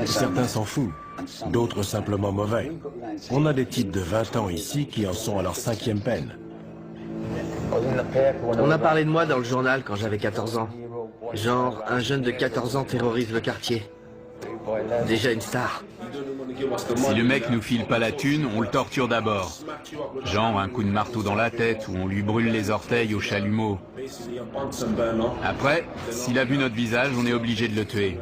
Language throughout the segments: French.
Certains s'en foutent, d'autres simplement mauvais. On a des types de 20 ans ici qui en sont à leur 5e peine. On a parlé de moi dans le journal quand j'avais 14 ans. Genre, un jeune de 14 ans terrorise le quartier. Déjà une star. Si le mec nous file pas la thune, on le torture d'abord. Genre un coup de marteau dans la tête ou on lui brûle les orteils au chalumeau. Après, s'il a vu notre visage, on est obligé de le tuer.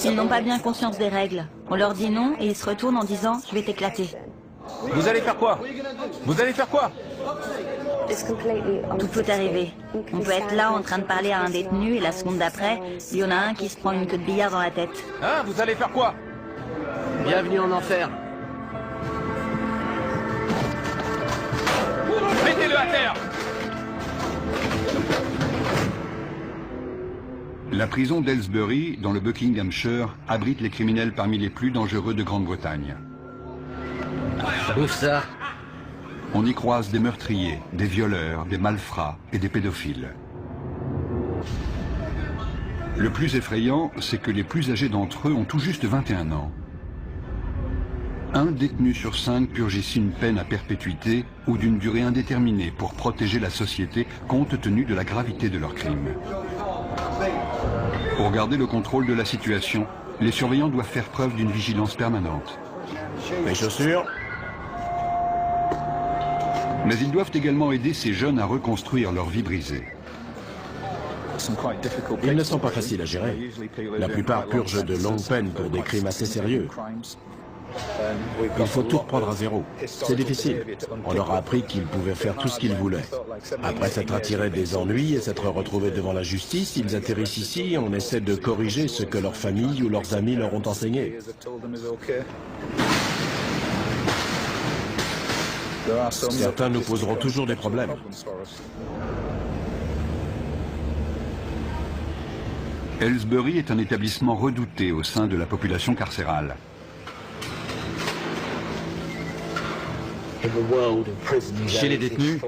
Ils n'ont pas bien conscience des règles. On leur dit non et ils se retournent en disant « je vais t'éclater ». Vous allez faire quoi? Vous allez faire quoi? Tout peut arriver. On peut être là en train de parler à un détenu et la seconde d'après, il y en a un qui se prend une queue de billard dans la tête. Hein? Vous allez faire quoi? Bienvenue en enfer. Mettez-le à terre! La prison d'Aylesbury, dans le Buckinghamshire, abrite les criminels parmi les plus dangereux de Grande-Bretagne. Ouf ça. On y croise des meurtriers, des violeurs, des malfrats et des pédophiles. Le plus effrayant, c'est que les plus âgés d'entre eux ont tout juste 21 ans. Un détenu sur 5 purge ici une peine à perpétuité ou d'une durée indéterminée pour protéger la société compte tenu de la gravité de leurs crimes. Pour garder le contrôle de la situation, les surveillants doivent faire preuve d'une vigilance permanente. Les chaussures? Mais ils doivent également aider ces jeunes à reconstruire leur vie brisée. Ils ne sont pas faciles à gérer. La plupart purgent de longues peines pour des crimes assez sérieux. Il faut tout reprendre à zéro. C'est difficile. On leur a appris qu'ils pouvaient faire tout ce qu'ils voulaient. Après s'être attirés des ennuis et s'être retrouvés devant la justice, ils atterrissent ici et on essaie de corriger ce que leur famille ou leurs amis leur ont enseigné. Certains nous poseront toujours des problèmes. Aylesbury est un établissement redouté au sein de la population carcérale. Chez les détenus,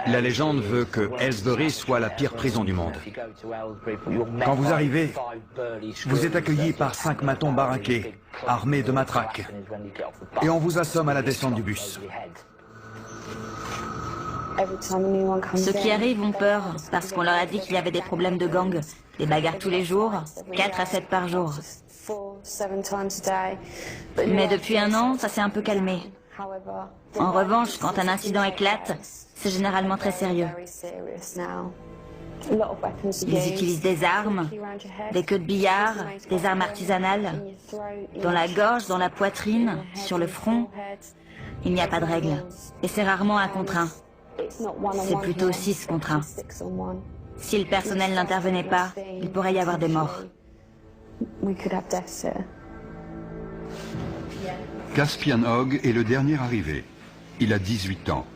la légende veut que Aylesbury soit la pire prison du monde. Quand vous arrivez, vous êtes accueilli par 5 matons baraqués, armés de matraques, et on vous assomme à la descente du bus. Ceux qui arrivent ont peur parce qu'on leur a dit qu'il y avait des problèmes de gang, des bagarres tous les jours, 4 à 7 par jour. Mais depuis un an, ça s'est un peu calmé. En revanche, quand un incident éclate, c'est généralement très sérieux. Ils utilisent des armes, des queues de billard, des armes artisanales, dans la gorge, dans la poitrine, sur le front. Il n'y a pas de règle. Et c'est rarement 1 contre 1. C'est plutôt 6 contre 1. Si le personnel n'intervenait pas, il pourrait y avoir des morts. Caspian Hogg est le dernier arrivé. Il a 18 ans.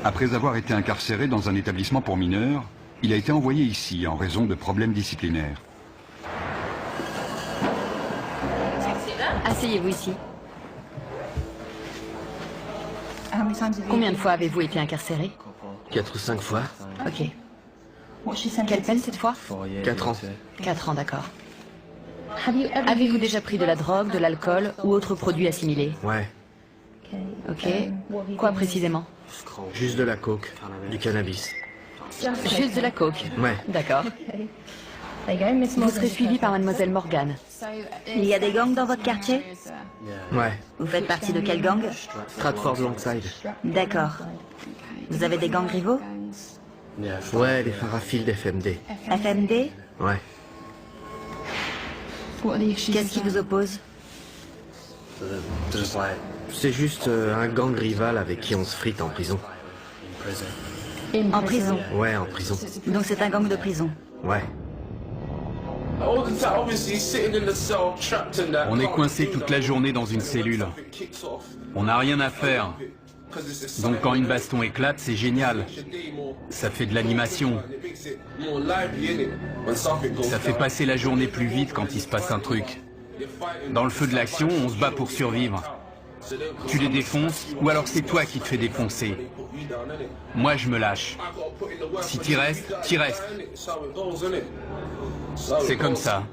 Après avoir été incarcéré dans un établissement pour mineurs, il a été envoyé ici en raison de problèmes disciplinaires. Asseyez-vous ici. Combien de fois avez-vous été incarcéré? 4 ou 5 fois. Ok. Quelle peine cette fois? 4 ans. 4 ans, d'accord. Avez-vous déjà pris de la drogue, de l'alcool ou autre produit assimilé? Ouais. Ok. Quoi précisément? Juste de la coke, du cannabis. Juste de la coke? Ouais. D'accord. Vous serez suivi par mademoiselle Morgan. Il y a des gangs dans votre quartier? Ouais. Vous faites partie de quel gang? Stratford Longside. D'accord. Vous avez des gangs rivaux? Ouais, les Farafield FMD. FMD? Ouais. Qu'est-ce qui vous oppose? C'est juste un gang rival avec qui on se frite en prison. En prison? Ouais, en prison. Donc c'est un gang de prison. Ouais. On est coincé toute la journée dans une cellule. On n'a rien à faire. Donc quand une baston éclate, c'est génial. Ça fait de l'animation. Ça fait passer la journée plus vite quand il se passe un truc. Dans le feu de l'action, on se bat pour survivre. Tu les défonces, ou alors c'est toi qui te fais défoncer. Moi, je me lâche. Si t'y restes, t'y restes. C'est comme ça.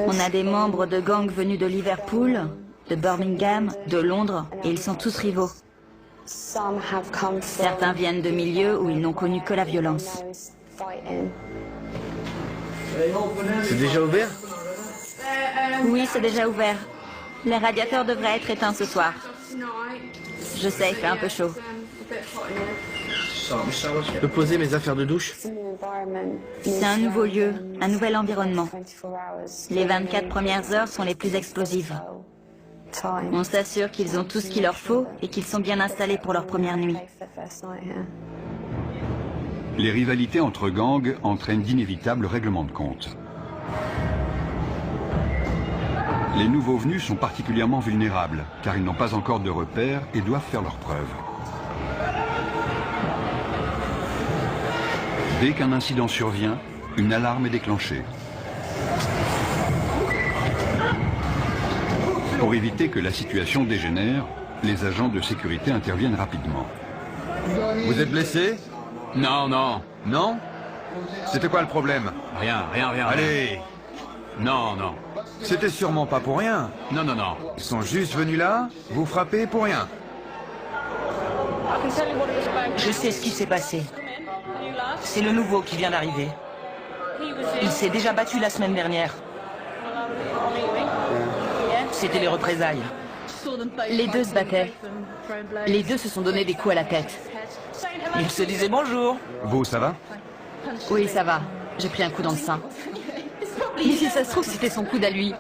On a des membres de gangs venus de Liverpool, de Birmingham, de Londres, et ils sont tous rivaux. Certains viennent de milieux où ils n'ont connu que la violence. C'est déjà ouvert? Oui, c'est déjà ouvert. Les radiateurs devraient être éteints ce soir. Je sais, il fait un peu chaud. Je peux poser mes affaires de douche? C'est un nouveau lieu, un nouvel environnement. Les 24 premières heures sont les plus explosives. On s'assure qu'ils ont tout ce qu'il leur faut et qu'ils sont bien installés pour leur première nuit. Les rivalités entre gangs entraînent d'inévitables règlements de compte. Les nouveaux venus sont particulièrement vulnérables, car ils n'ont pas encore de repères et doivent faire leurs preuves. Dès qu'un incident survient, une alarme est déclenchée. Pour éviter que la situation dégénère, les agents de sécurité interviennent rapidement. Vous êtes blessé? Non, non. Non? C'était quoi le problème? Rien. Allez! Non, non. C'était sûrement pas pour rien. Non. Ils sont juste venus là, vous frapper pour rien. Je sais ce qui s'est passé. C'est le nouveau qui vient d'arriver. Il s'est déjà battu la semaine dernière. C'était les représailles. Les deux se battaient. Les deux se sont donné des coups à la tête. Ils se disaient bonjour. Vous, ça va? Oui, ça va. J'ai pris un coup dans le sein. Et si ça se trouve, c'était son coude à lui.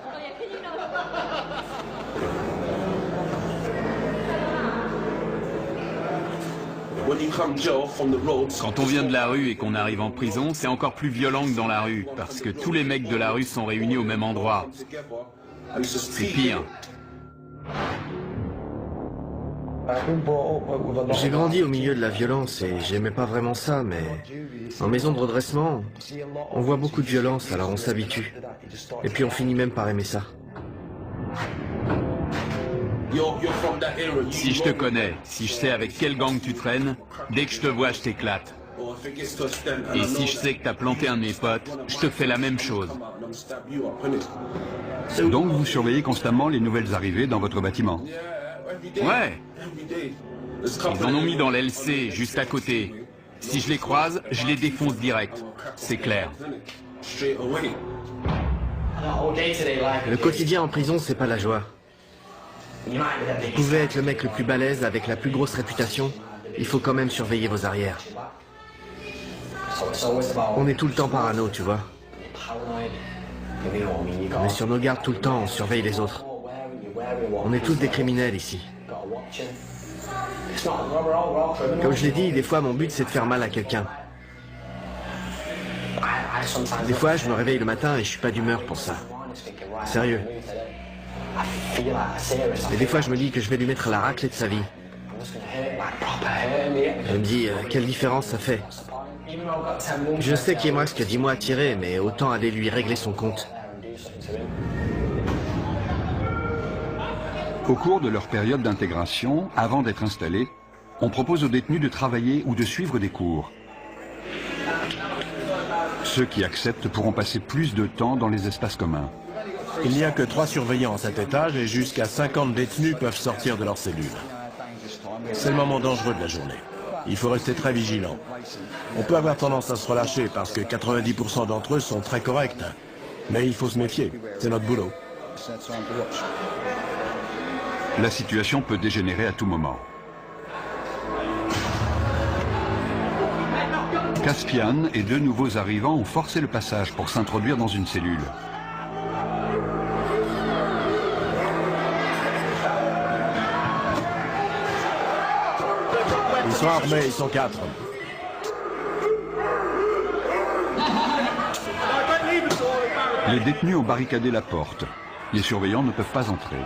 Quand on vient de la rue et qu'on arrive en prison, c'est encore plus violent que dans la rue, parce que tous les mecs de la rue sont réunis au même endroit. C'est pire. J'ai grandi au milieu de la violence et j'aimais pas vraiment ça, mais en maison de redressement, on voit beaucoup de violence, alors on s'habitue. Et puis on finit même par aimer ça. Si je te connais, si je sais avec quel gang tu traînes, dès que je te vois, je t'éclate. Et si je sais que t'as planté un de mes potes, je te fais la même chose. Donc vous surveillez constamment les nouvelles arrivées dans votre bâtiment. Ouais. Ils en ont mis dans l'LC, juste à côté. Si je les croise, je les défonce direct. C'est clair. Le quotidien en prison, c'est pas la joie. Vous pouvez être le mec le plus balèze avec la plus grosse réputation, il faut quand même surveiller vos arrières. On est tout le temps parano, tu vois. On est sur nos gardes tout le temps, on surveille les autres. On est tous des criminels ici. Comme je l'ai dit, des fois mon but c'est de faire mal à quelqu'un. Des fois je me réveille le matin et je suis pas d'humeur pour ça. Sérieux. Et des fois je me dis que je vais lui mettre la raclée de sa vie. Je me dis, quelle différence ça fait. Je sais qu'il me reste que 10 mois à tirer, mais autant aller lui régler son compte. Au cours de leur période d'intégration, avant d'être installés, on propose aux détenus de travailler ou de suivre des cours. Ceux qui acceptent pourront passer plus de temps dans les espaces communs. Il n'y a que 3 surveillants à cet étage et jusqu'à 50 détenus peuvent sortir de leur cellule. C'est le moment dangereux de la journée. Il faut rester très vigilant. On peut avoir tendance à se relâcher parce que 90% d'entre eux sont très corrects. Mais il faut se méfier, c'est notre boulot. La situation peut dégénérer à tout moment. Caspian et 2 nouveaux arrivants ont forcé le passage pour s'introduire dans une cellule. Ils sont armés, ils sont 4. Les détenus ont barricadé la porte. Les surveillants ne peuvent pas entrer.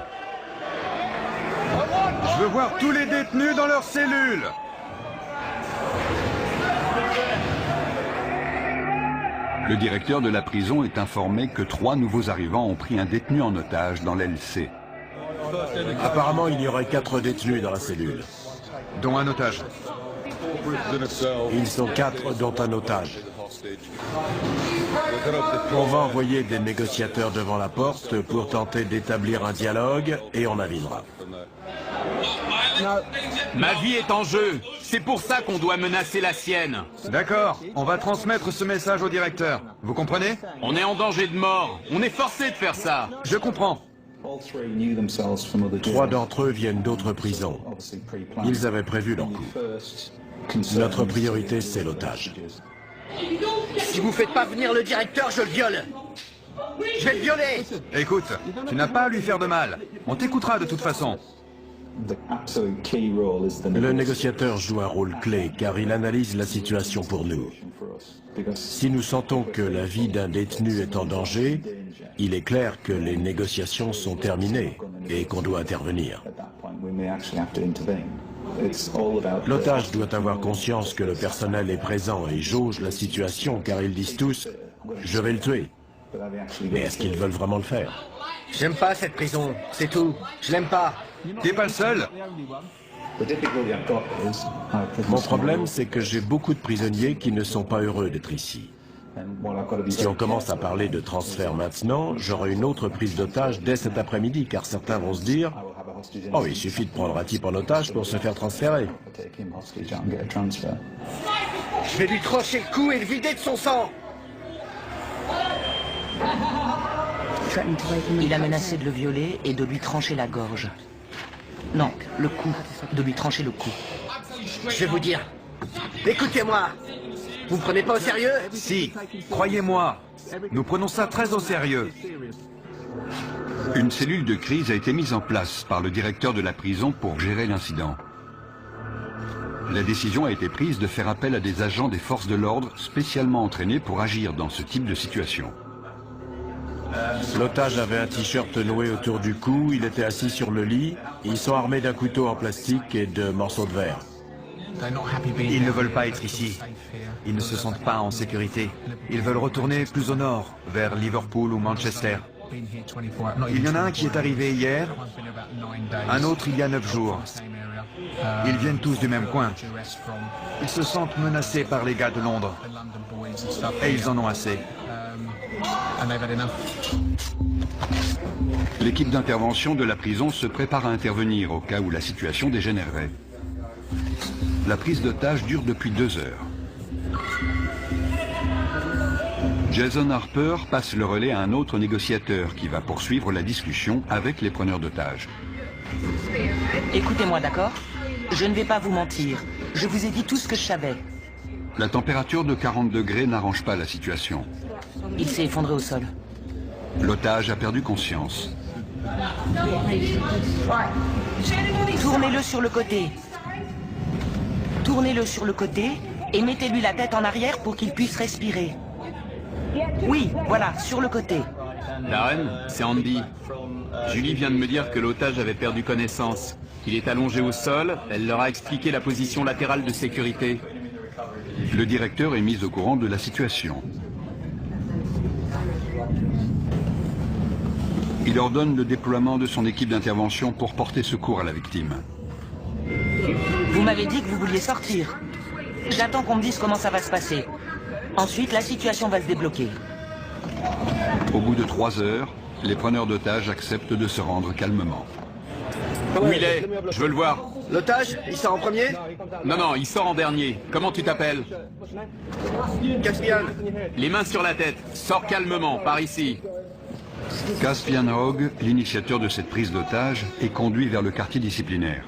Je veux voir tous les détenus dans leur cellule. Le directeur de la prison est informé que 3 nouveaux arrivants ont pris un détenu en otage dans l'aile C. Apparemment, il y aurait 4 détenus dans la cellule. Dont un otage. Ils sont 4, dont un otage. On va envoyer des négociateurs devant la porte pour tenter d'établir un dialogue et on avisera. Ma vie est en jeu. C'est pour ça qu'on doit menacer la sienne. D'accord, on va transmettre ce message au directeur. Vous comprenez? On est en danger de mort. On est forcé de faire ça. Je comprends. 3 d'entre eux viennent d'autres prisons. Ils avaient prévu leur coup. Notre priorité, c'est l'otage. Si vous faites pas venir le directeur, je le viole. Je vais le violer. Écoute, tu n'as pas à lui faire de mal. On t'écoutera de toute façon. Le négociateur joue un rôle clé car il analyse la situation pour nous. Si nous sentons que la vie d'un détenu est en danger, il est clair que les négociations sont terminées et qu'on doit intervenir. L'otage doit avoir conscience que le personnel est présent et jauge la situation car ils disent tous « je vais le tuer ». Mais est-ce qu'ils veulent vraiment le faire? J'aime pas cette prison, c'est tout. Je l'aime pas. T'es pas le seul. Mon problème, c'est que j'ai beaucoup de prisonniers qui ne sont pas heureux d'être ici. Si on commence à parler de transfert maintenant, j'aurai une autre prise d'otage dès cet après-midi, car certains vont se dire « Oh, il suffit de prendre un type en otage pour se faire transférer. » Je vais lui trancher le cou et le vider de son sang. Il a menacé de le violer et de lui trancher la gorge. Non, le cou. De lui trancher le cou. Je vais vous dire. Écoutez-moi. Vous me prenez pas au sérieux? Si, croyez-moi, nous prenons ça très au sérieux. Une cellule de crise a été mise en place par le directeur de la prison pour gérer l'incident. La décision a été prise de faire appel à des agents des forces de l'ordre spécialement entraînés pour agir dans ce type de situation. L'otage avait un t-shirt noué autour du cou, il était assis sur le lit, ils sont armés d'un couteau en plastique et de morceaux de verre. Ils ne veulent pas être ici. Ils ne se sentent pas en sécurité. Ils veulent retourner plus au nord, vers Liverpool ou Manchester. Il y en a un qui est arrivé hier, un autre il y a 9 jours. Ils viennent tous du même coin. Ils se sentent menacés par les gars de Londres. Et ils en ont assez. L'équipe d'intervention de la prison se prépare à intervenir au cas où la situation dégénérerait. La prise d'otage dure depuis 2 heures. Jason Harper passe le relais à un autre négociateur qui va poursuivre la discussion avec les preneurs d'otages. Écoutez-moi, d'accord? Je ne vais pas vous mentir. Je vous ai dit tout ce que je savais. La température de 40 degrés n'arrange pas la situation. Il s'est effondré au sol. L'otage a perdu conscience. Tournez-le sur le côté. Tournez-le sur le côté et mettez-lui la tête en arrière pour qu'il puisse respirer. Oui, voilà, sur le côté. Darren, c'est Andy. Julie vient de me dire que l'otage avait perdu connaissance. Il est allongé au sol, elle leur a expliqué la position latérale de sécurité. Le directeur est mis au courant de la situation. Il ordonne le déploiement de son équipe d'intervention pour porter secours à la victime. Vous m'avez dit que vous vouliez sortir. J'attends qu'on me dise comment ça va se passer. Ensuite, la situation va se débloquer. Au bout de 3 heures, les preneurs d'otages acceptent de se rendre calmement. Où il est? Je veux le voir. L'otage, il sort en premier? Non, il sort en dernier. Comment tu t'appelles? Caspian. Les mains sur la tête. Sors calmement, par ici. Caspian Hogg, l'initiateur de cette prise d'otage, est conduit vers le quartier disciplinaire.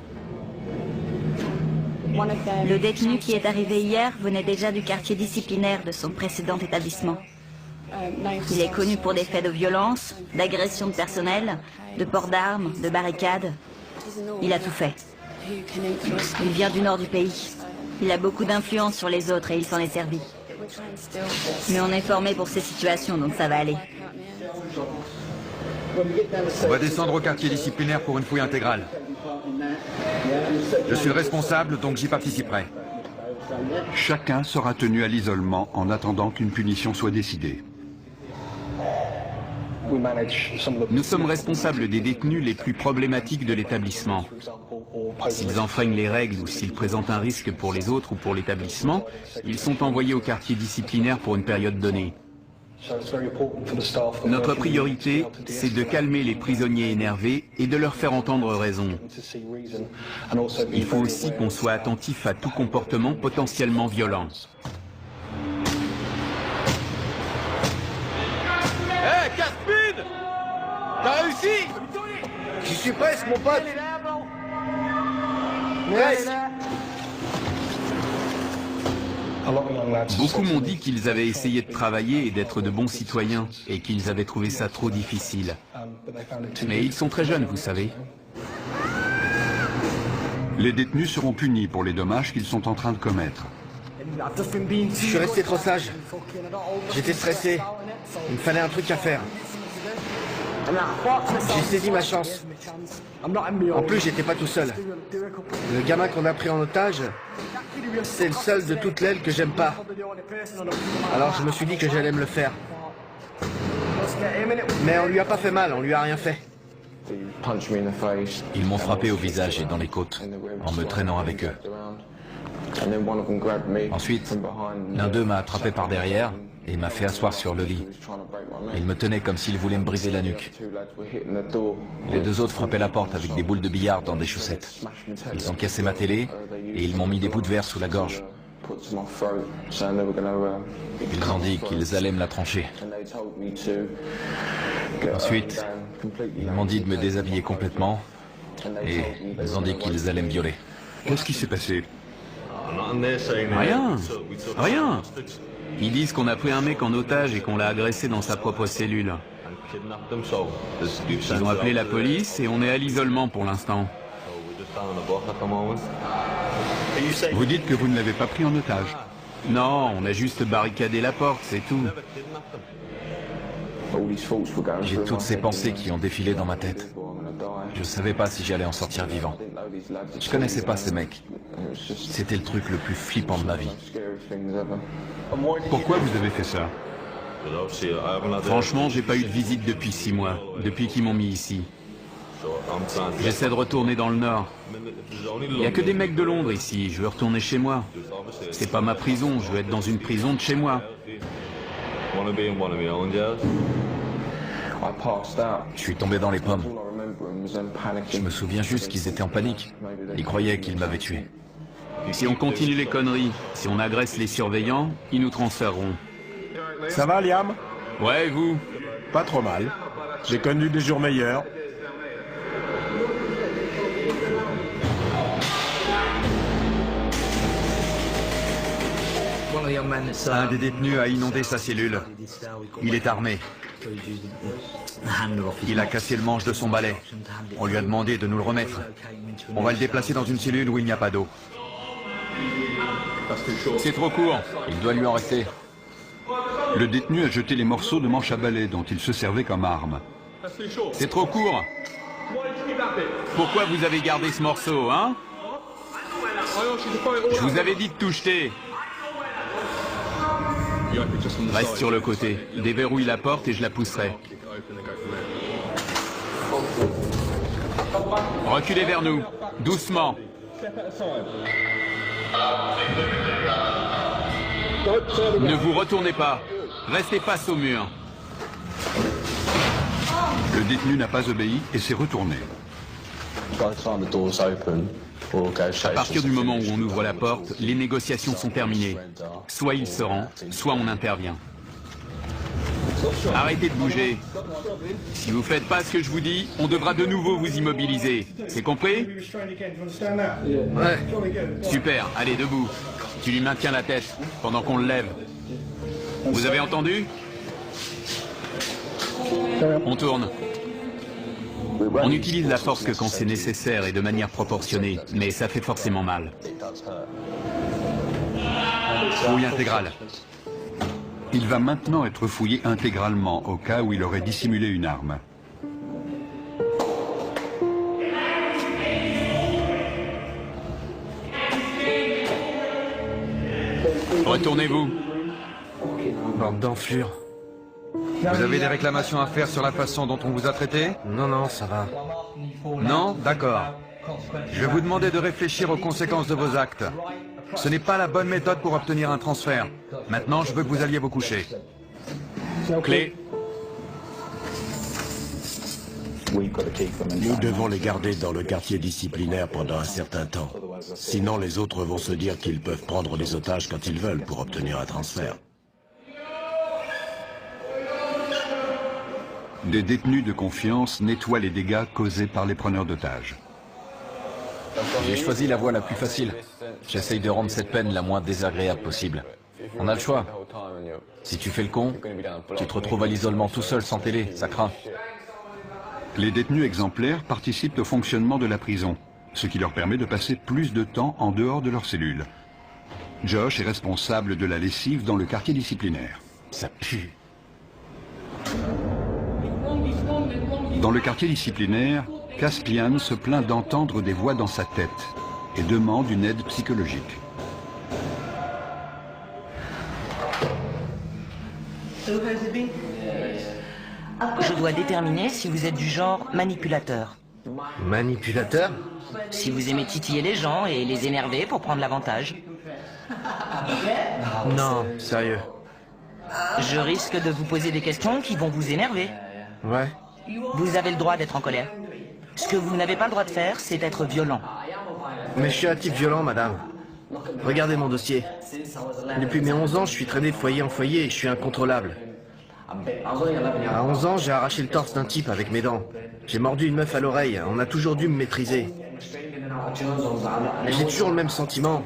Le détenu qui est arrivé hier venait déjà du quartier disciplinaire de son précédent établissement. Il est connu pour des faits de violence, d'agression de personnel, de port d'armes, de barricades. Il a tout fait. Il vient du nord du pays. Il a beaucoup d'influence sur les autres et il s'en est servi. Mais on est formé pour ces situations, donc ça va aller. On va descendre au quartier disciplinaire pour une fouille intégrale. Je suis le responsable, donc j'y participerai. Chacun sera tenu à l'isolement en attendant qu'une punition soit décidée. Nous sommes responsables des détenus les plus problématiques de l'établissement. S'ils enfreignent les règles ou s'ils présentent un risque pour les autres ou pour l'établissement, ils sont envoyés au quartier disciplinaire pour une période donnée. Notre priorité, c'est de calmer les prisonniers énervés et de leur faire entendre raison. Il faut aussi qu'on soit attentif à tout comportement potentiellement violent. Hé, Caspid! T'as réussi? J'y suis presque, mon pote! Presque! Beaucoup m'ont dit qu'ils avaient essayé de travailler et d'être de bons citoyens, et qu'ils avaient trouvé ça trop difficile. Mais ils sont très jeunes, vous savez. Les détenus seront punis pour les dommages qu'ils sont en train de commettre. Je suis resté trop sage. J'étais stressé. Il me fallait un truc à faire. J'ai saisi ma chance. En plus, j'étais pas tout seul. Le gamin qu'on a pris en otage, c'est le seul de toute l'aile que j'aime pas. Alors je me suis dit que j'allais me le faire. Mais on lui a pas fait mal, on lui a rien fait. Ils m'ont frappé au visage et dans les côtes, en me traînant avec eux. Ensuite, l'un d'eux m'a attrapé par derrière et m'a fait asseoir sur le lit. Il me tenait comme s'il voulait me briser la nuque. Les deux autres frappaient la porte avec des boules de billard dans des chaussettes. Ils ont cassé ma télé et ils m'ont mis des bouts de verre sous la gorge. Ils ont dit qu'ils allaient me la trancher. Ensuite, ils m'ont dit de me déshabiller complètement et ils ont dit qu'ils allaient me violer. Qu'est-ce qui s'est passé? Rien, rien. Ils disent qu'on a pris un mec en otage et qu'on l'a agressé dans sa propre cellule. Ils ont appelé la police et on est à l'isolement pour l'instant. Vous dites que vous ne l'avez pas pris en otage? Non, on a juste barricadé la porte, c'est tout. J'ai toutes ces pensées qui ont défilé dans ma tête. Je ne savais pas si j'allais en sortir vivant. Je connaissais pas ces mecs. C'était le truc le plus flippant de ma vie. Pourquoi vous avez fait ça? Franchement, j'ai pas eu de visite depuis 6 mois, depuis qu'ils m'ont mis ici. J'essaie de retourner dans le Nord. Il n'y a que des mecs de Londres ici, je veux retourner chez moi. C'est pas ma prison, je veux être dans une prison de chez moi. Je suis tombé dans les pommes. Je me souviens juste qu'ils étaient en panique. Ils croyaient qu'ils m'avaient tué. Si on continue les conneries, si on agresse les surveillants, ils nous transféreront. Ça va, Liam? Ouais, et vous? Pas trop mal. J'ai connu des jours meilleurs. Un des détenus a inondé sa cellule. Il est armé. Il a cassé le manche de son balai. On lui a demandé de nous le remettre. On va le déplacer dans une cellule où il n'y a pas d'eau. C'est trop court. Il doit lui en rester. Le détenu a jeté les morceaux de manche à balai dont il se servait comme arme. C'est trop court. Pourquoi vous avez gardé ce morceau, hein? Je vous avais dit de tout jeter. Reste sur le côté. Déverrouille la porte et je la pousserai. Reculez vers nous. Doucement. Ne vous retournez pas. Restez face au mur. Le détenu n'a pas obéi et s'est retourné. À partir du moment où on ouvre la porte, les négociations sont terminées. Soit il se rend, soit on intervient. Arrêtez de bouger. Si vous faites pas ce que je vous dis, on devra de nouveau vous immobiliser. C'est compris? Ouais. Super, allez, debout. Tu lui maintiens la tête pendant qu'on le lève. Vous avez entendu? On tourne. On utilise la force que quand c'est nécessaire et de manière proportionnée, mais ça fait forcément mal. Fouille intégrale. Il va maintenant être fouillé intégralement au cas où il aurait dissimulé une arme. Retournez-vous. Bande d'enflure. Vous avez des réclamations à faire sur la façon dont on vous a traité? Non, non, ça va. Non? D'accord. Je vais vous demander de réfléchir aux conséquences de vos actes. Ce n'est pas la bonne méthode pour obtenir un transfert. Maintenant, je veux que vous alliez vous coucher. Clé. Nous devons les garder dans le quartier disciplinaire pendant un certain temps. Sinon, les autres vont se dire qu'ils peuvent prendre des otages quand ils veulent pour obtenir un transfert. Des détenus de confiance nettoient les dégâts causés par les preneurs d'otages. J'ai choisi la voie la plus facile. J'essaye de rendre cette peine la moins désagréable possible. On a le choix. Si tu fais le con, tu te retrouves à l'isolement tout seul sans télé, ça craint. Les détenus exemplaires participent au fonctionnement de la prison, ce qui leur permet de passer plus de temps en dehors de leur cellule. Josh est responsable de la lessive dans le quartier disciplinaire. Ça pue. Dans le quartier disciplinaire, Caspian se plaint d'entendre des voix dans sa tête et demande une aide psychologique. Je dois déterminer si vous êtes du genre manipulateur. Manipulateur? Si vous aimez titiller les gens et les énerver pour prendre l'avantage. Non, sérieux. Je risque de vous poser des questions qui vont vous énerver. Ouais. Vous avez le droit d'être en colère. Ce que vous n'avez pas le droit de faire, c'est être violent. Mais je suis un type violent, madame. Regardez mon dossier. Depuis mes 11 ans, je suis traîné de foyer en foyer et je suis incontrôlable. À 11 ans, j'ai arraché le torse d'un type avec mes dents. J'ai mordu une meuf à l'oreille. On a toujours dû me maîtriser. J'ai toujours le même sentiment.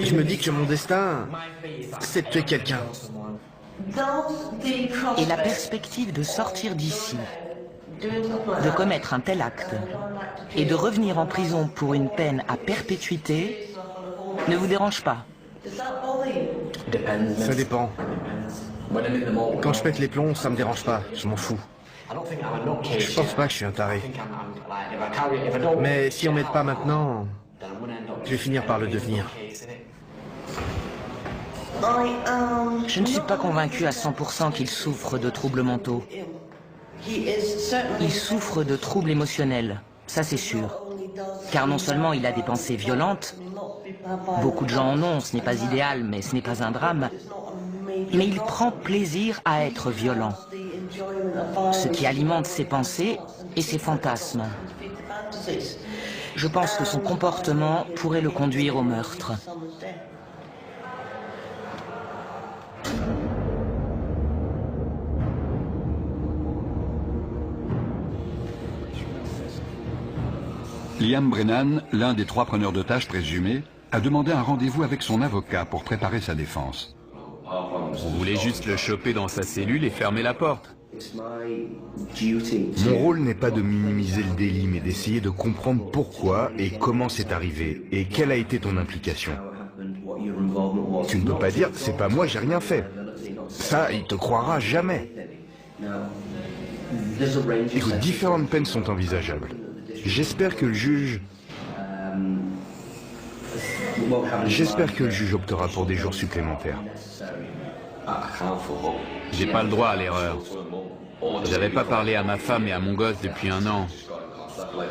Je me dis que mon destin, c'est de tuer quelqu'un. Et la perspective de sortir d'ici, de commettre un tel acte, et de revenir en prison pour une peine à perpétuité, ne vous dérange pas? Ça dépend. Quand je pète les plombs, ça me dérange pas, je m'en fous. Je pense pas que je suis un taré. Mais si on m'aide pas maintenant, je vais finir par le devenir. Je ne suis pas convaincu à 100% qu'il souffre de troubles mentaux. Il souffre de troubles émotionnels, ça c'est sûr. Car non seulement il a des pensées violentes, beaucoup de gens en ont, ce n'est pas idéal, mais ce n'est pas un drame, mais il prend plaisir à être violent, ce qui alimente ses pensées et ses fantasmes. Je pense que son comportement pourrait le conduire au meurtre. Liam Brennan, l'un des 3 preneurs d'otages présumés, a demandé un rendez-vous avec son avocat pour préparer sa défense. Vous voulez juste le choper dans sa cellule et fermer la porte. Mon rôle n'est pas de minimiser le délit, mais d'essayer de comprendre pourquoi et comment c'est arrivé, et quelle a été ton implication. Tu ne peux pas dire, c'est pas moi, j'ai rien fait. Ça, il te croira jamais. Écoute, différentes peines sont envisageables. J'espère que le juge optera pour des jours supplémentaires. J'ai pas le droit à l'erreur. J'avais pas parlé à ma femme et à mon gosse depuis 1 an.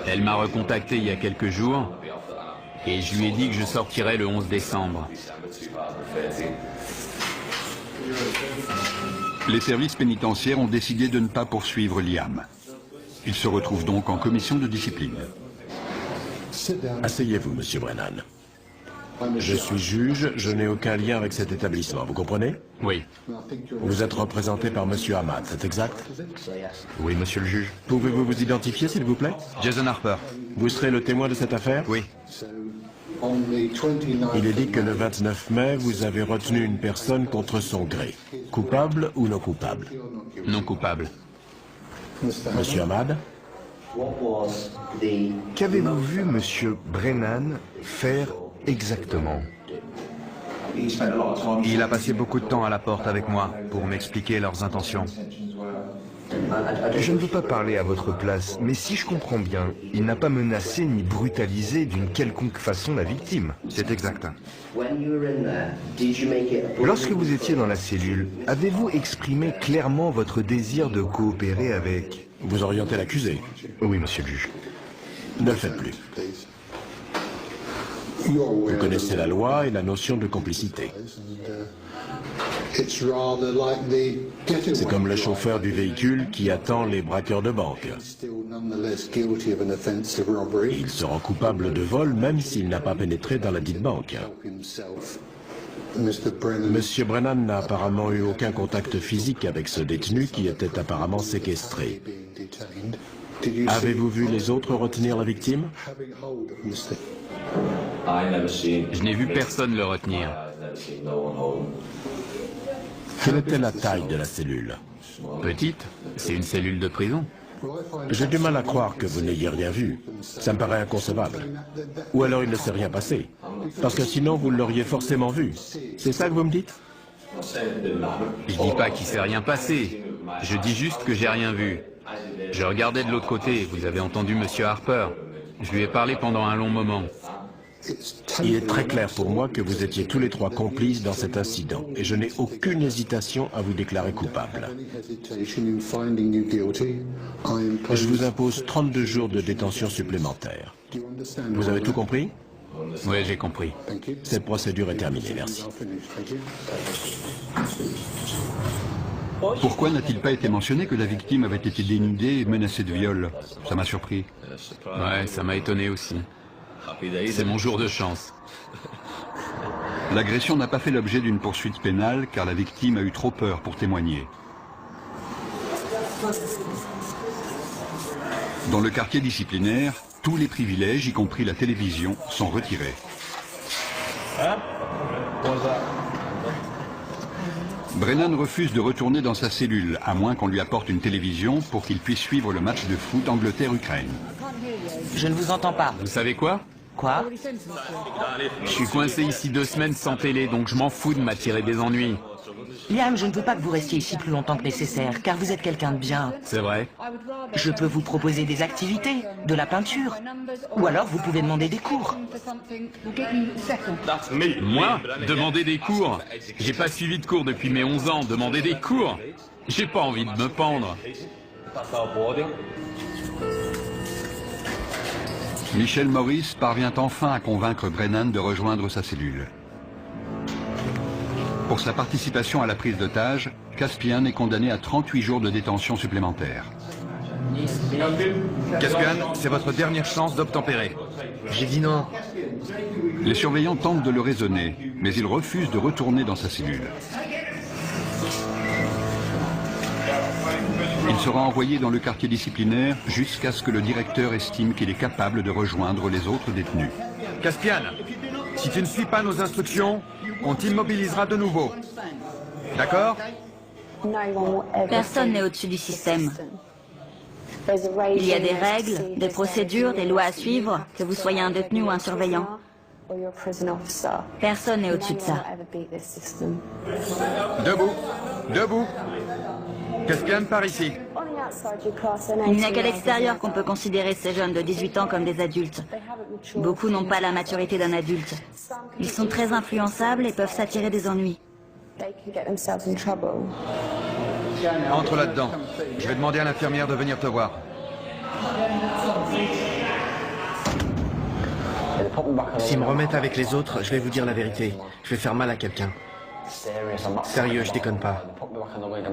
Elle m'a recontacté il y a quelques jours et je lui ai dit que je sortirais le 11 décembre. Les services pénitentiaires ont décidé de ne pas poursuivre Liam. Il se retrouve donc en commission de discipline. Asseyez-vous, monsieur Brennan. Je suis juge, je n'ai aucun lien avec cet établissement, vous comprenez? Oui. Vous êtes représenté par monsieur Ahmad, c'est exact? Oui, monsieur le juge. Pouvez-vous vous identifier, s'il vous plaît? Jason Harper. Vous serez le témoin de cette affaire? Oui. Il est dit que le 29 mai, vous avez retenu une personne contre son gré. Coupable ou non coupable? Non coupable. Monsieur Ahmad? Qu'avez-vous vu monsieur Brennan faire exactement? Il a passé beaucoup de temps à la porte avec moi pour m'expliquer leurs intentions. Je ne veux pas parler à votre place, mais si je comprends bien, il n'a pas menacé ni brutalisé d'une quelconque façon la victime. C'est exact. Lorsque vous étiez dans la cellule, avez-vous exprimé clairement votre désir de coopérer avec... Vous orientez l'accusé. Oui, monsieur le juge. Ne le faites plus. Vous connaissez la loi et la notion de complicité. C'est comme le chauffeur du véhicule qui attend les braqueurs de banque. Il se rend coupable de vol même s'il n'a pas pénétré dans la dite banque. Monsieur Brennan n'a apparemment eu aucun contact physique avec ce détenu qui était apparemment séquestré. Avez-vous vu les autres retenir la victime? Je n'ai vu personne le retenir. Quelle était la taille de la cellule? Petite, c'est une cellule de prison. J'ai du mal à croire que vous n'ayez rien vu. Ça me paraît inconcevable. Ou alors il ne s'est rien passé. Parce que sinon vous l'auriez forcément vu. C'est ça que vous me dites? Je dis pas qu'il s'est rien passé. Je dis juste que j'ai rien vu. Je regardais de l'autre côté, vous avez entendu Monsieur Harper. Je lui ai parlé pendant un long moment. Il est très clair pour moi que vous étiez tous les trois complices dans cet incident et je n'ai aucune hésitation à vous déclarer coupable. Je vous impose 32 jours de détention supplémentaire. Vous avez tout compris? Oui, j'ai compris. Cette procédure est terminée, merci. Pourquoi n'a-t-il pas été mentionné que la victime avait été dénudée et menacée de viol? Ça m'a surpris. Ouais, ça m'a étonné aussi. C'est mon jour de chance. L'agression n'a pas fait l'objet d'une poursuite pénale car la victime a eu trop peur pour témoigner. Dans le quartier disciplinaire, tous les privilèges, y compris la télévision, sont retirés. Brennan refuse de retourner dans sa cellule, à moins qu'on lui apporte une télévision pour qu'il puisse suivre le match de foot Angleterre-Ukraine. Je ne vous entends pas. Vous savez quoi? Quoi? Je suis coincé ici 2 semaines sans télé, donc je m'en fous de m'attirer des ennuis. Liam, je ne veux pas que vous restiez ici plus longtemps que nécessaire, car vous êtes quelqu'un de bien. C'est vrai. Je peux vous proposer des activités, de la peinture, ou alors vous pouvez demander des cours. Moi? Demander des cours? J'ai pas suivi de cours depuis mes 11 ans, demander des cours? J'ai pas envie de me pendre. Michel Morris parvient enfin à convaincre Brennan de rejoindre sa cellule. Pour sa participation à la prise d'otage, Caspian est condamné à 38 jours de détention supplémentaire. Caspian, c'est votre dernière chance d'obtempérer. J'ai dit non. Les surveillants tentent de le raisonner, mais il refuse de retourner dans sa cellule. Il sera envoyé dans le quartier disciplinaire jusqu'à ce que le directeur estime qu'il est capable de rejoindre les autres détenus. Caspian, si tu ne suis pas nos instructions, on t'immobilisera de nouveau. D'accord? Personne n'est au-dessus du système. Il y a des règles, des procédures, des lois à suivre, que vous soyez un détenu ou un surveillant. Personne n'est au-dessus de ça. Debout. Debout. Caspian, par ici. Il n'y a qu'à l'extérieur qu'on peut considérer ces jeunes de 18 ans comme des adultes. Beaucoup n'ont pas la maturité d'un adulte. Ils sont très influençables et peuvent s'attirer des ennuis. Entre là-dedans. Je vais demander à l'infirmière de venir te voir. S'ils me remettent avec les autres, je vais vous dire la vérité. Je vais faire mal à quelqu'un. Sérieux, je déconne pas.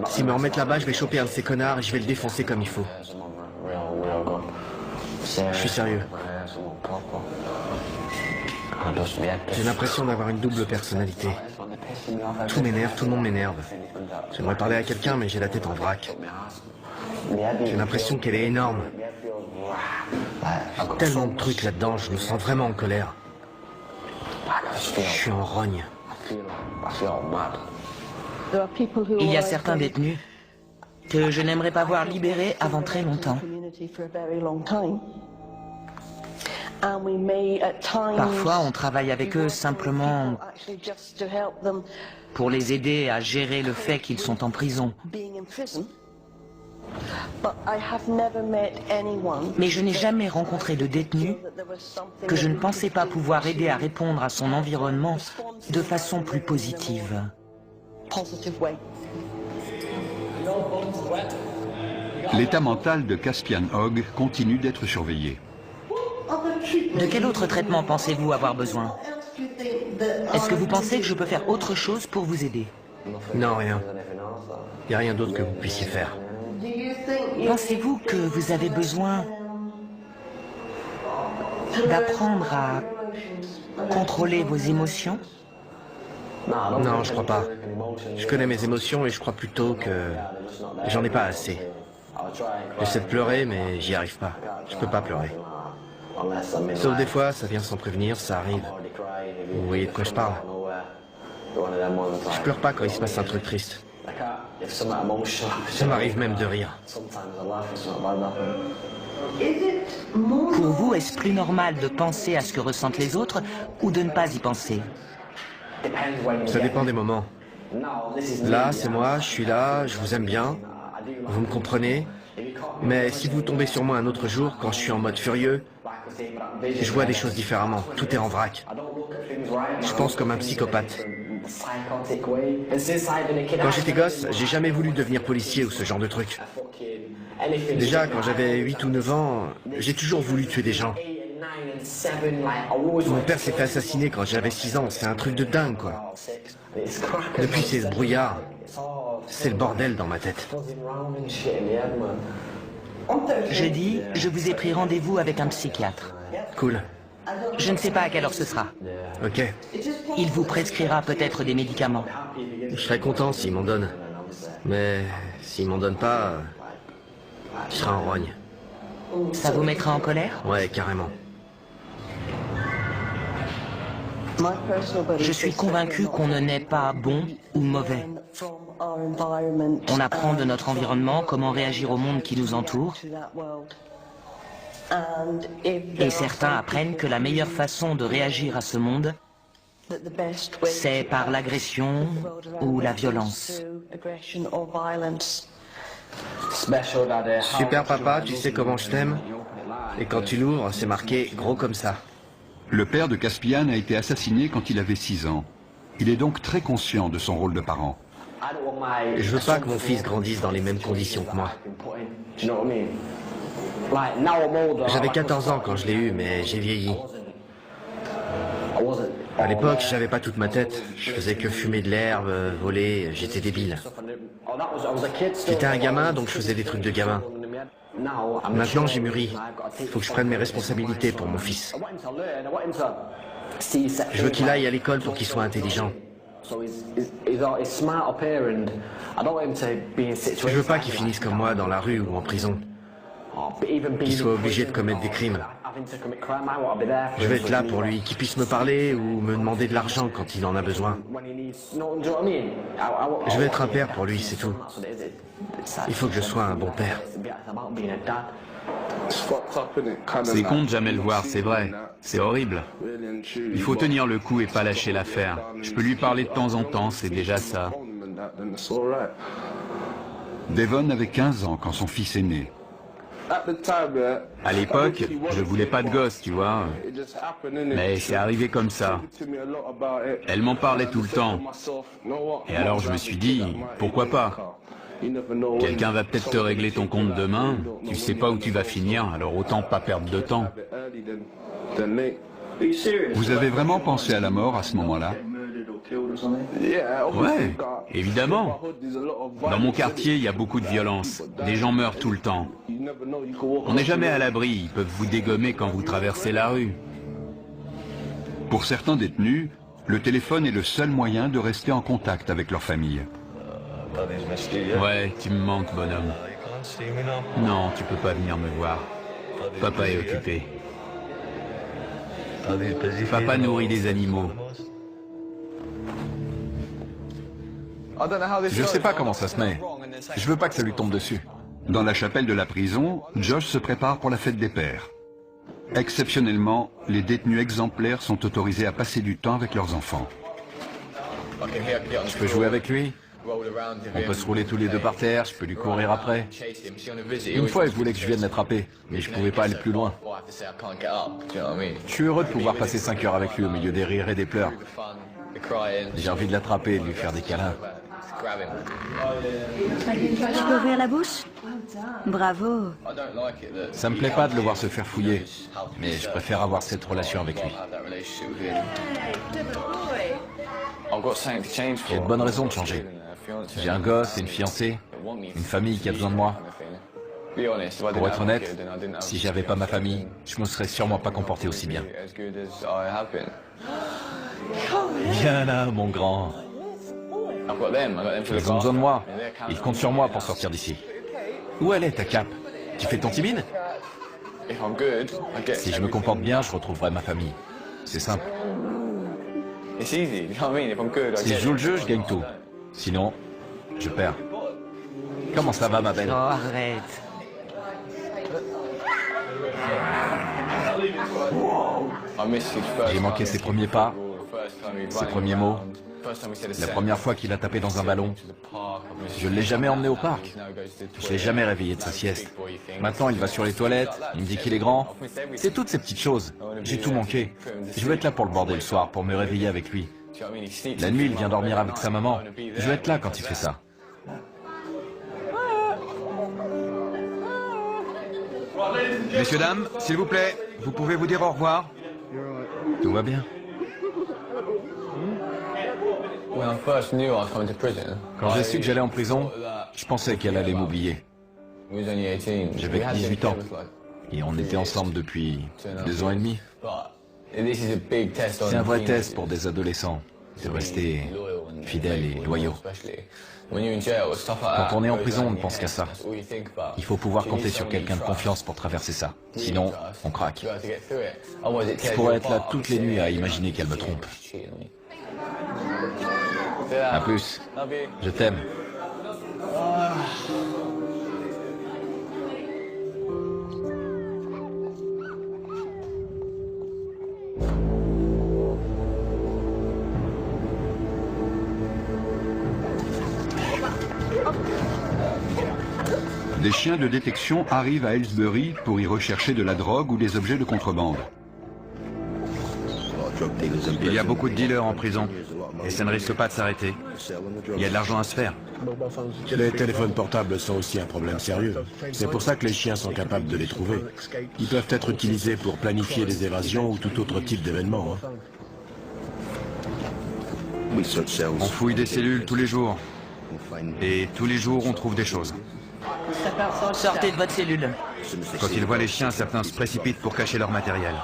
S'ils me remettent là-bas, je vais choper un de ces connards et je vais le défoncer comme il faut. Je suis sérieux. J'ai l'impression d'avoir une double personnalité. Tout m'énerve, tout le monde m'énerve. J'aimerais parler à quelqu'un, mais j'ai la tête en vrac. J'ai l'impression qu'elle est énorme. Tellement de trucs là-dedans, je me sens vraiment en colère. Je suis en rogne. Il y a certains détenus que je n'aimerais pas voir libérés avant très longtemps. Parfois, on travaille avec eux simplement pour les aider à gérer le fait qu'ils sont en prison. Mais je n'ai jamais rencontré de détenu que je ne pensais pas pouvoir aider à répondre à son environnement de façon plus positive. L'état mental de Caspian Hogg continue d'être surveillé. De quel autre traitement pensez-vous avoir besoin? Est-ce que vous pensez que je peux faire autre chose pour vous aider? Non, rien. Il n'y a rien d'autre que vous puissiez faire. Pensez-vous que vous avez besoin d'apprendre à contrôler vos émotions? Non, je crois pas. Je connais mes émotions et je crois plutôt que j'en ai pas assez. J'essaie de pleurer, mais j'y arrive pas. Je peux pas pleurer. Sauf des fois, ça vient sans prévenir, ça arrive. Vous voyez de quoi je parle? Je pleure pas quand il se passe un truc triste. Ça m'arrive même de rire. Pour vous, est-ce plus normal de penser à ce que ressentent les autres ou de ne pas y penser? Ça dépend des moments. Là, c'est moi, je suis là, je vous aime bien. Vous me comprenez? Mais si vous tombez sur moi un autre jour, quand je suis en mode furieux, je vois des choses différemment. Tout est en vrac. Je pense comme un psychopathe. Quand j'étais gosse, j'ai jamais voulu devenir policier ou ce genre de truc. Déjà, quand j'avais 8 ou 9 ans, j'ai toujours voulu tuer des gens. Mon père s'est fait assassiner quand j'avais 6 ans. C'est un truc de dingue, quoi. Depuis, c'est ce brouillard. C'est le bordel dans ma tête. Jeudi, je vous ai pris rendez-vous avec un psychiatre. Cool. Je ne sais pas à quelle heure ce sera. Ok. Il vous prescrira peut-être des médicaments. Je serais content s'il m'en donne. Mais s'il m'en donne pas, je serai en rogne. Ça vous mettra en colère? Ouais, carrément. Je suis convaincu qu'on ne naît pas bon ou mauvais. On apprend de notre environnement comment réagir au monde qui nous entoure. Et certains apprennent que la meilleure façon de réagir à ce monde, c'est par l'agression ou la violence. Super papa, tu sais comment je t'aime? Et quand tu l'ouvres, c'est marqué gros comme ça. Le père de Caspian a été assassiné quand il avait 6 ans. Il est donc très conscient de son rôle de parent. Je veux pas que mon fils grandisse dans les mêmes conditions que moi. J'avais 14 ans quand je l'ai eu, mais j'ai vieilli. À l'époque, j'avais pas toute ma tête. Je faisais que fumer de l'herbe, voler, j'étais débile. J'étais un gamin, donc je faisais des trucs de gamin. Maintenant, j'ai mûri. Il faut que je prenne mes responsabilités pour mon fils. Je veux qu'il aille à l'école pour qu'il soit intelligent. Je veux pas qu'il finisse comme moi dans la rue ou en prison. Qu'il soit obligé de commettre des crimes. Je vais être là pour lui, qu'il puisse me parler ou me demander de l'argent quand il en a besoin. Je vais être un père pour lui, c'est tout. Il faut que je sois un bon père. C'est con de jamais le voir, c'est vrai. C'est horrible. Il faut tenir le coup et pas lâcher l'affaire. Je peux lui parler de temps en temps, c'est déjà ça. Devon avait 15 ans quand son fils est né. À l'époque, je voulais pas de gosse, tu vois. Mais c'est arrivé comme ça. Elle m'en parlait tout le temps. Et alors je me suis dit, pourquoi pas? Quelqu'un va peut-être te régler ton compte demain. Tu sais pas où tu vas finir, alors autant pas perdre de temps. Vous avez vraiment pensé à la mort à ce moment-là? Ouais, évidemment. Dans mon quartier, il y a beaucoup de violence. Des gens meurent tout le temps. On n'est jamais à l'abri, ils peuvent vous dégommer quand vous traversez la rue. Pour certains détenus, le téléphone est le seul moyen de rester en contact avec leur famille. Ouais, tu me manques, bonhomme. Non, tu peux pas venir me voir. Papa est occupé. Papa nourrit des animaux. Je sais pas comment ça se met. Je veux pas que ça lui tombe dessus. Dans la chapelle de la prison, Josh se prépare pour la fête des pères. Exceptionnellement, les détenus exemplaires sont autorisés à passer du temps avec leurs enfants. Je peux jouer avec lui? On peut se rouler tous les deux par terre, je peux lui courir après. Une fois, il voulait que je vienne l'attraper, mais je pouvais pas aller plus loin. Je suis heureux de pouvoir passer 5 heures avec lui au milieu des rires et des pleurs. J'ai envie de l'attraper et de lui faire des câlins. Tu peux ouvrir la bouche? Bravo. Ça me plaît pas de le voir se faire fouiller, mais je préfère avoir cette relation avec lui. J'ai de bonnes raisons de changer. J'ai un gosse et une fiancée, une famille qui a besoin de moi. Pour être honnête, si j'avais pas ma famille, je me serais sûrement pas comporté aussi bien. Viens là, mon grand. Ils ont besoin de moi. Ils comptent sur moi pour sortir d'ici. Où elle est, ta cape? Tu fais ton timide? Si je me comporte bien, je retrouverai ma famille. C'est simple. Si je joue le jeu, je gagne tout. Sinon, je perds. Comment ça va, ma belle? Oh, arrête. J'ai manqué ses premiers pas, ses premiers mots. La première fois qu'il a tapé dans un ballon, je ne l'ai jamais emmené au parc. Je ne l'ai jamais réveillé de sa sieste. Maintenant, il va sur les toilettes, il me dit qu'il est grand. C'est toutes ces petites choses. J'ai tout manqué. Je veux être là pour le border le soir, pour me réveiller avec lui. La nuit, il vient dormir avec sa maman. Je veux être là quand il fait ça. Messieurs, dames, s'il vous plaît, vous pouvez vous dire au revoir? Tout va bien. Quand j'ai su que j'allais en prison, je pensais qu'elle allait m'oublier. J'avais 18 ans. Et on était ensemble depuis 2 ans et demi. C'est un vrai test pour des adolescents, de rester fidèles et loyaux. Quand on est en prison, on ne pense qu'à ça. Il faut pouvoir compter sur quelqu'un de confiance pour traverser ça. Sinon, on craque. Je pourrais être là toutes les nuits à imaginer qu'elle me trompe. À plus. Je t'aime. Des chiens de détection arrivent à Aylesbury pour y rechercher de la drogue ou des objets de contrebande. Il y a beaucoup de dealers en prison, et ça ne risque pas de s'arrêter. Il y a de l'argent à se faire. Les téléphones portables sont aussi un problème sérieux. C'est pour ça que les chiens sont capables de les trouver. Ils peuvent être utilisés pour planifier des évasions ou tout autre type d'événement. On fouille des cellules tous les jours. Et tous les jours, on trouve des choses. Sortez de votre cellule. Quand ils voient les chiens, certains se précipitent pour cacher leur matériel.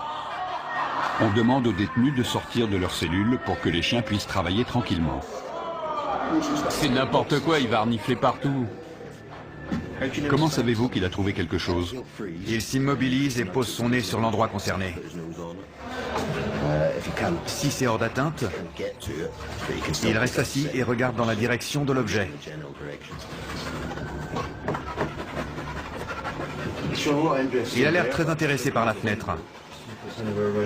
On demande aux détenus de sortir de leur cellule pour que les chiens puissent travailler tranquillement. C'est n'importe quoi, il va renifler partout. Comment savez-vous qu'il a trouvé quelque chose? Il s'immobilise et pose son nez sur l'endroit concerné. Si c'est hors d'atteinte, il reste assis et regarde dans la direction de l'objet. Il a l'air très intéressé par la fenêtre.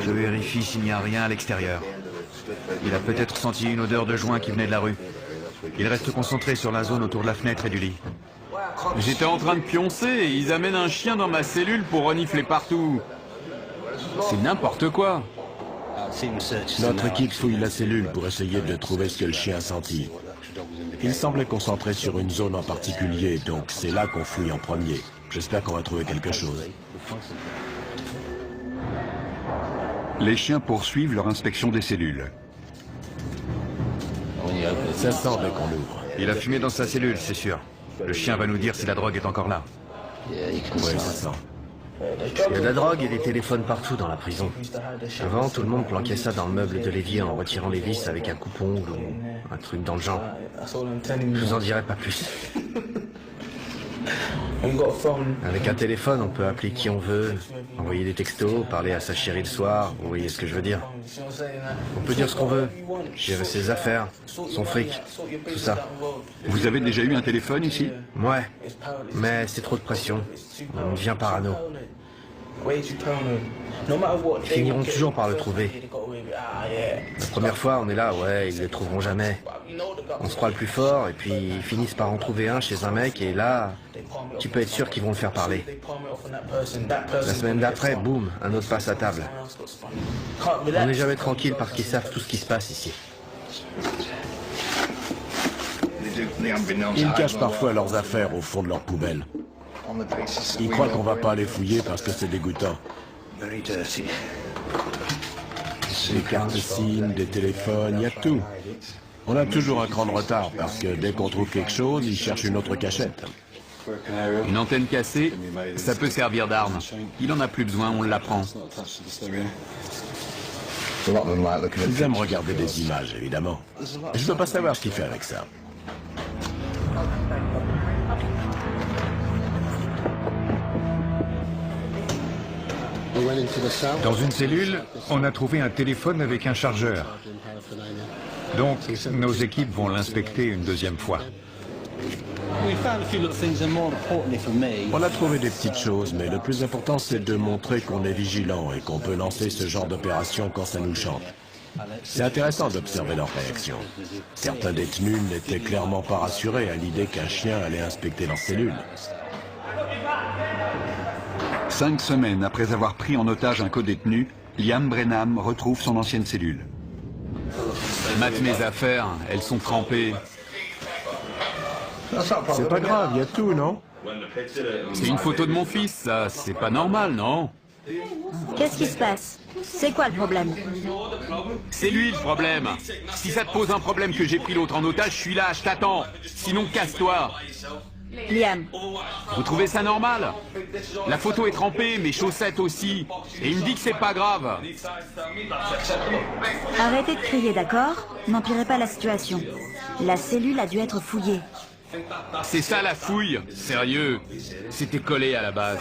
Je vérifie s'il n'y a rien à l'extérieur. Il a peut-être senti une odeur de joint qui venait de la rue. Il reste concentré sur la zone autour de la fenêtre et du lit. J'étais en train de pioncer et ils amènent un chien dans ma cellule pour renifler partout. C'est n'importe quoi. Notre équipe fouille la cellule pour essayer de trouver ce que le chien a senti. Il semblait concentré sur une zone en particulier, donc c'est là qu'on fouille en premier. J'espère qu'on va trouver quelque chose. Les chiens poursuivent leur inspection des cellules. Ça sent dès qu'on l'ouvre. Il a fumé dans sa cellule, c'est sûr. Le chien va nous dire si la drogue est encore là. Oui, ça sent. Il y a de la drogue et des téléphones partout dans la prison. Avant, tout le monde planquait ça dans le meuble de l'évier en retirant les vis avec un coupe-ongle ou un truc dans le genre. Je vous en dirai pas plus. Avec un téléphone, on peut appeler qui on veut, envoyer des textos, parler à sa chérie le soir, vous voyez ce que je veux dire. On peut dire ce qu'on veut, gérer ses affaires, son fric, tout ça. Vous avez déjà eu un téléphone ici? Ouais, mais c'est trop de pression. On devient parano. Ils finiront toujours par le trouver. La première fois, on est là, ouais, ils ne le trouveront jamais. On se croit le plus fort, et puis ils finissent par en trouver un chez un mec, et là, tu peux être sûr qu'ils vont le faire parler. La semaine d'après, boum, un autre passe à table. On n'est jamais tranquille parce qu'ils savent tout ce qui se passe ici. Ils cachent parfois leurs affaires au fond de leur poubelle. Ils croient qu'on va pas les fouiller parce que c'est dégoûtant. Des cartes SIM, des téléphones, il y a tout. On a toujours un cran de retard parce que dès qu'on trouve quelque chose, ils cherchent une autre cachette. Une antenne cassée, ça peut servir d'arme. Il en a plus besoin, on l'apprend. Ils aiment regarder des images, évidemment. Je veux pas savoir ce qu'il fait avec ça. Dans une cellule, on a trouvé un téléphone avec un chargeur. Donc, nos équipes vont l'inspecter une deuxième fois. On a trouvé des petites choses, mais le plus important, c'est de montrer qu'on est vigilant et qu'on peut lancer ce genre d'opération quand ça nous chante. C'est intéressant d'observer leur réaction. Certains détenus n'étaient clairement pas rassurés à l'idée qu'un chien allait inspecter leur cellule. 5 semaines après avoir pris en otage un codétenu, Liam Brenham retrouve son ancienne cellule. Mate mes affaires, elles sont trempées. C'est pas grave, il y a tout, non? C'est une photo de mon fils, ça. C'est pas normal, non? Qu'est-ce qui se passe? C'est quoi le problème? C'est lui le problème. Si ça te pose un problème que j'ai pris l'autre en otage, je suis là, je t'attends. Sinon, casse-toi. Liam. Vous trouvez ça normal? La photo est trempée, mes chaussettes aussi. Et il me dit que c'est pas grave. Arrêtez de crier, d'accord? N'empirez pas la situation. La cellule a dû être fouillée. C'est ça la fouille. Sérieux. C'était collé à la base.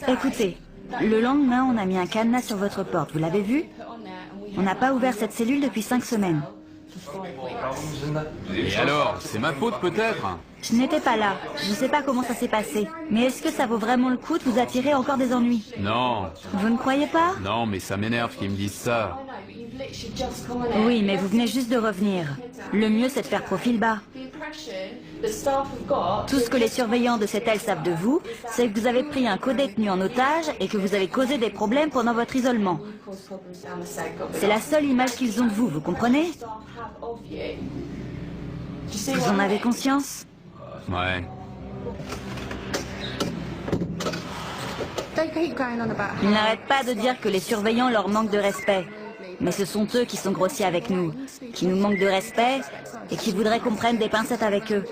Écoutez, le lendemain, on a mis un cadenas sur votre porte. Vous l'avez vu? On n'a pas ouvert cette cellule depuis 5 semaines. Et alors, c'est ma faute peut-être? Je n'étais pas là. Je ne sais pas comment ça s'est passé. Mais est-ce que ça vaut vraiment le coup de vous attirer encore des ennuis? Non. Vous ne croyez pas? Non, mais ça m'énerve qu'ils me disent ça. Oui, mais vous venez juste de revenir. Le mieux, c'est de faire profil bas. Tout ce que les surveillants de cette aile savent de vous, c'est que vous avez pris un codétenu en otage et que vous avez causé des problèmes pendant votre isolement. C'est la seule image qu'ils ont de vous, vous comprenez? Vous en avez conscience? Ouais. Ils n'arrêtent pas de dire que les surveillants leur manquent de respect. Mais ce sont eux qui sont grossiers avec nous, qui nous manquent de respect et qui voudraient qu'on prenne des pincettes avec eux.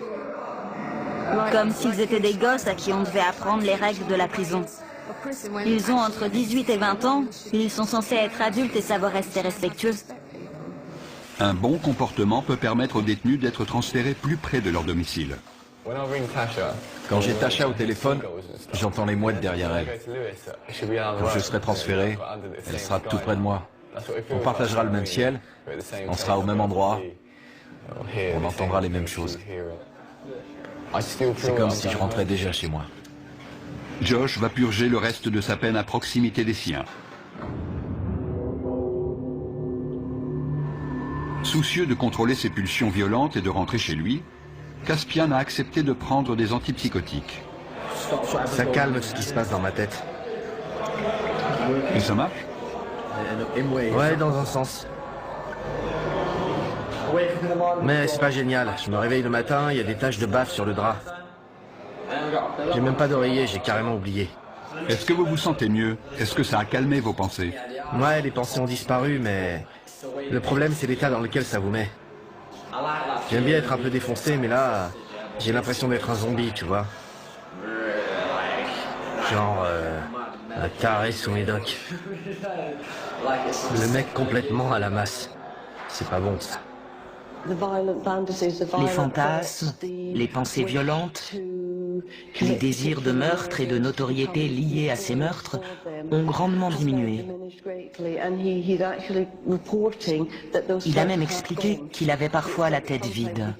Comme s'ils étaient des gosses à qui on devait apprendre les règles de la prison. Ils ont entre 18 et 20 ans, ils sont censés être adultes et savoir rester respectueux. Un bon comportement peut permettre aux détenus d'être transférés plus près de leur domicile. Quand j'ai Tasha au téléphone, j'entends les mouettes derrière elle. Quand je serai transféré, elle sera tout près de moi. On partagera le même ciel, on sera au même endroit, on entendra les mêmes choses. C'est comme si je rentrais déjà chez moi. Josh va purger le reste de sa peine à proximité des siens. Soucieux de contrôler ses pulsions violentes et de rentrer chez lui, Caspian a accepté de prendre des antipsychotiques. Ça calme ce qui se passe dans ma tête. Et ça marche? Ouais, dans un sens. Mais c'est pas génial. Je me réveille le matin, il y a des taches de bave sur le drap. J'ai même pas d'oreiller, j'ai carrément oublié. Est-ce que vous vous sentez mieux? Est-ce que ça a calmé vos pensées? Ouais, les pensées ont disparu, mais le problème, c'est l'état dans lequel ça vous met. J'aime bien être un peu défoncé, mais là, j'ai l'impression d'être un zombie, tu vois. Genre, un taré sous médoc. Le mec complètement à la masse. C'est pas bon, ça. Les fantasmes, les pensées violentes, Les désirs de meurtre et de notoriété liés à ces meurtres ont grandement diminué. Il a même expliqué qu'il avait parfois la tête vide.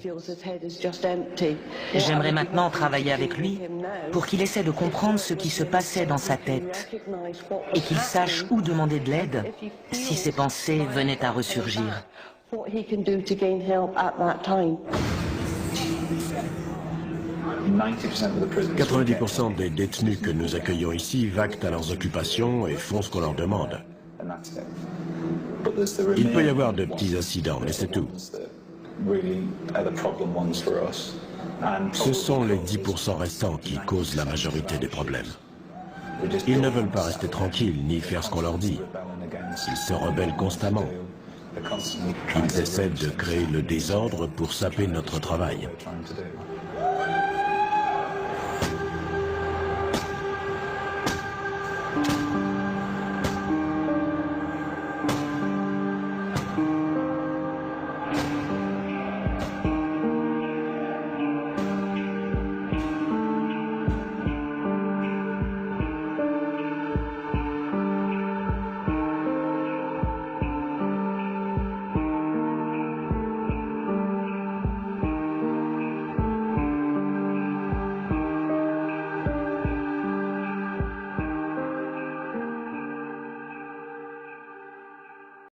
J'aimerais maintenant travailler avec lui pour qu'il essaie de comprendre ce qui se passait dans sa tête et qu'il sache où demander de l'aide si ses pensées venaient à ressurgir. 90% des détenus que nous accueillons ici vaquent à leurs occupations et font ce qu'on leur demande. Il peut y avoir de petits incidents, mais c'est tout. Ce sont les 10% restants qui causent la majorité des problèmes. Ils ne veulent pas rester tranquilles ni faire ce qu'on leur dit. Ils se rebellent constamment. Ils essaient de créer le désordre pour saper notre travail.